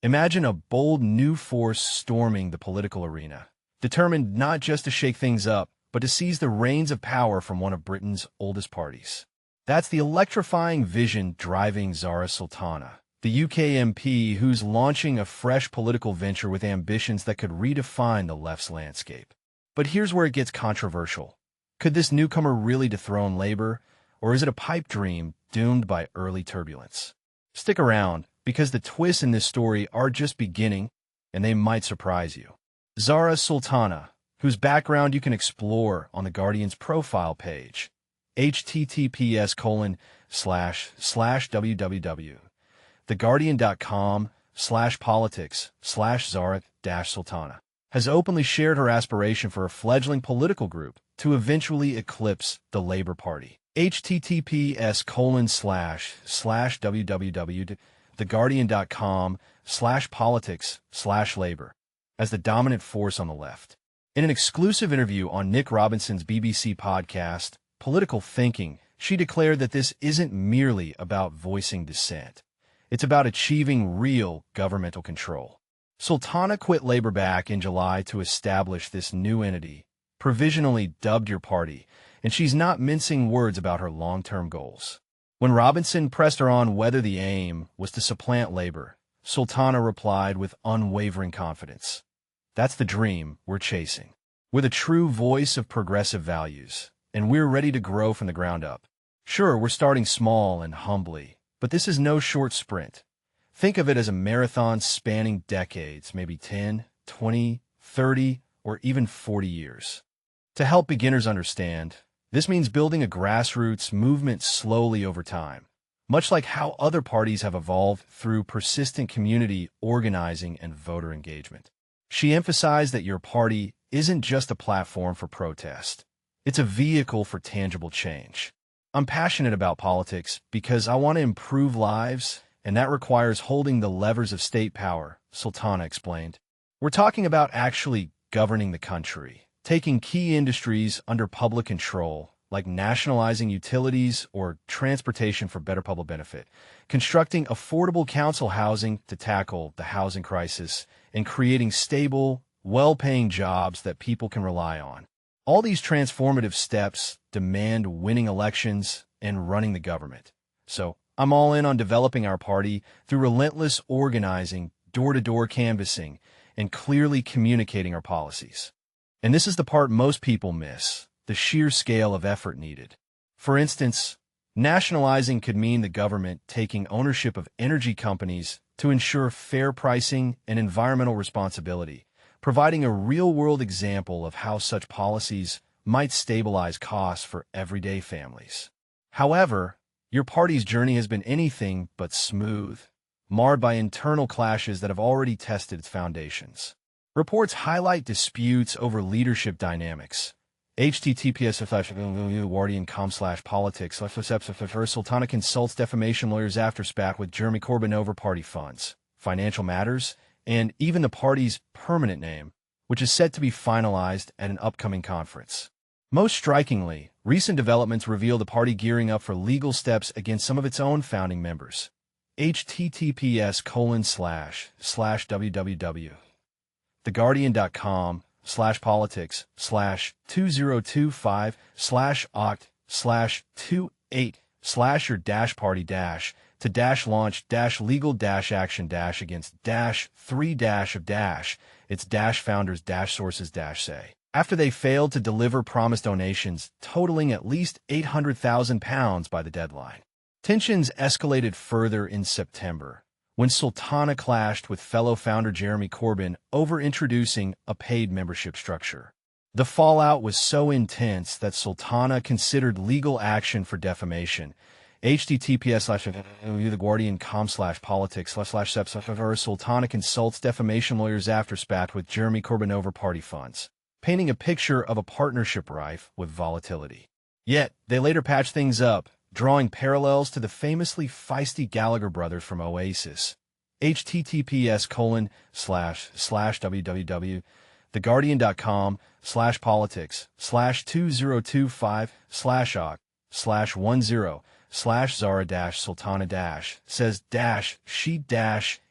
Imagine a bold new force storming the political arena, determined not just to shake things up, but to seize the reins of power from one of Britain's oldest parties. That's the electrifying vision driving Zarah Sultana, the UK MP who's launching a fresh political venture with ambitions that could redefine the left's landscape. But here's where it gets controversial. Could this newcomer really dethrone Labour, or is it a pipe dream doomed by early turbulence? Stick around, because the twists in this story are just beginning, and they might surprise you. Zarah Sultana, whose background you can explore on The Guardian's profile page, https://theguardian.com/politics/Zarah-Sultana, has openly shared her aspiration for a fledgling political group to eventually eclipse the Labour Party. https://theguardian.com/politics/Labour as the dominant force on the left. In an exclusive interview on Nick Robinson's BBC podcast, Political Thinking, she declared that this isn't merely about voicing dissent. It's about achieving real governmental control. Sultana quit Labour back in July to establish this new entity, provisionally dubbed Your Party, and she's not mincing words about her long-term goals. When Robinson pressed her on whether the aim was to supplant Labour, Sultana replied with unwavering confidence. That's the dream we're chasing. We're the true voice of progressive values, and we're ready to grow from the ground up. Sure, we're starting small and humbly, but this is no short sprint. Think of it as a marathon spanning decades, maybe 10, 20, 30, or even 40 years. To help beginners understand, this means building a grassroots movement slowly over time, much like how other parties have evolved through persistent community organizing and voter engagement. She emphasized that Your Party isn't just a platform for protest. It's a vehicle for tangible change. I'm passionate about politics because I want to improve lives, and that requires holding the levers of state power, Sultana explained. We're talking about actually governing the country, taking key industries under public control, like nationalizing utilities or transportation for better public benefit, constructing affordable council housing to tackle the housing crisis, and creating stable, well-paying jobs that people can rely on. All these transformative steps demand winning elections and running the government. So I'm all in on developing our party through relentless organizing, door-to-door canvassing, and clearly communicating our policies. And this is the part most people miss, the sheer scale of effort needed. For instance, nationalizing could mean the government taking ownership of energy companies to ensure fair pricing and environmental responsibility, providing a real-world example of how such policies might stabilize costs for everyday families. However, Your Party's journey has been anything but smooth, marred by internal clashes that have already tested its foundations. Reports highlight disputes over leadership dynamics. https://guardian.com/politics/. Sultana consults defamation lawyers after spat with Jeremy Corbyn over party funds, financial matters, and even the party's permanent name, which is set to be finalized at an upcoming conference. Most strikingly, recent developments reveal the party gearing up for legal steps against some of its own founding members. https://your-party.com/politicks/2025/its-3-of-its-founders-sources-say. After they failed to deliver promised donations totaling at least £800,000 by the deadline. Tensions escalated further in September, when Sultana clashed with fellow founder Jeremy Corbyn over introducing a paid membership structure. The fallout was so intense that Sultana considered legal action for defamation. https://theguardian.com/politics/. Sultana consults defamation lawyers after spat with Jeremy Corbyn over party funds, painting a picture of a partnership rife with volatility. Yet, they later patched things up, drawing parallels to the famously feisty Gallagher brothers from Oasis. https://theguardian.com/politics/2025/10/Zarah-Sultana- says she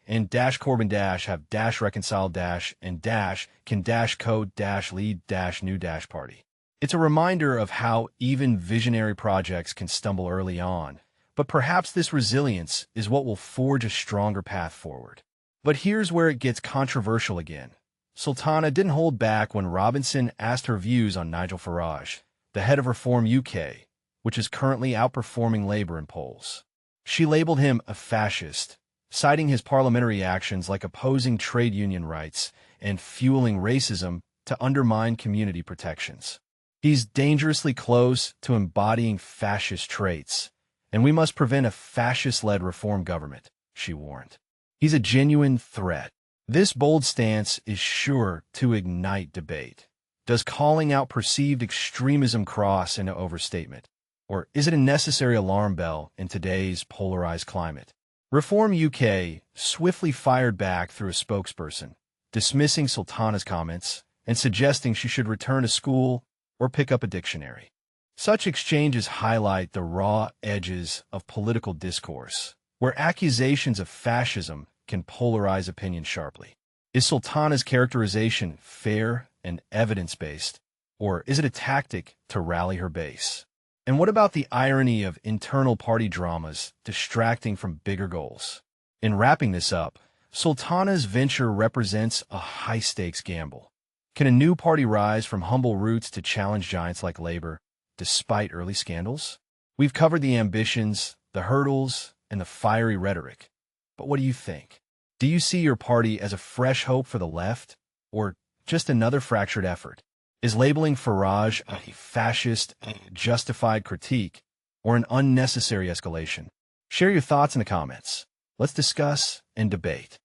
and dash Corbyn dash have dash reconcile dash and dash can dash code dash lead dash new dash party. It's a reminder of how even visionary projects can stumble early on, but perhaps this resilience is what will forge a stronger path forward. But here's where it gets controversial again. Sultana didn't hold back when Robinson asked her views on Nigel Farage, the head of Reform UK, which is currently outperforming Labour in polls. She labeled him a fascist, citing his parliamentary actions like opposing trade union rights and fueling racism to undermine community protections. He's dangerously close to embodying fascist traits, and we must prevent a fascist-led reform government, she warned. He's a genuine threat. This bold stance is sure to ignite debate. Does calling out perceived extremism cross into overstatement? Or is it a necessary alarm bell in today's polarized climate? Reform UK swiftly fired back through a spokesperson, dismissing Sultana's comments and suggesting she should return to school or pick up a dictionary. Such exchanges highlight the raw edges of political discourse, where accusations of fascism can polarize opinion sharply. Is Sultana's characterization fair and evidence-based, or is it a tactic to rally her base? And what about the irony of internal party dramas distracting from bigger goals? In wrapping this up, Sultana's venture represents a high-stakes gamble. Can a new party rise from humble roots to challenge giants like Labour, despite early scandals? We've covered the ambitions, the hurdles, and the fiery rhetoric. But what do you think? Do you see your party as a fresh hope for the left, or just another fractured effort? Is labeling Farage a fascist a justified critique, or an unnecessary escalation? Share your thoughts in the comments. Let's discuss and debate.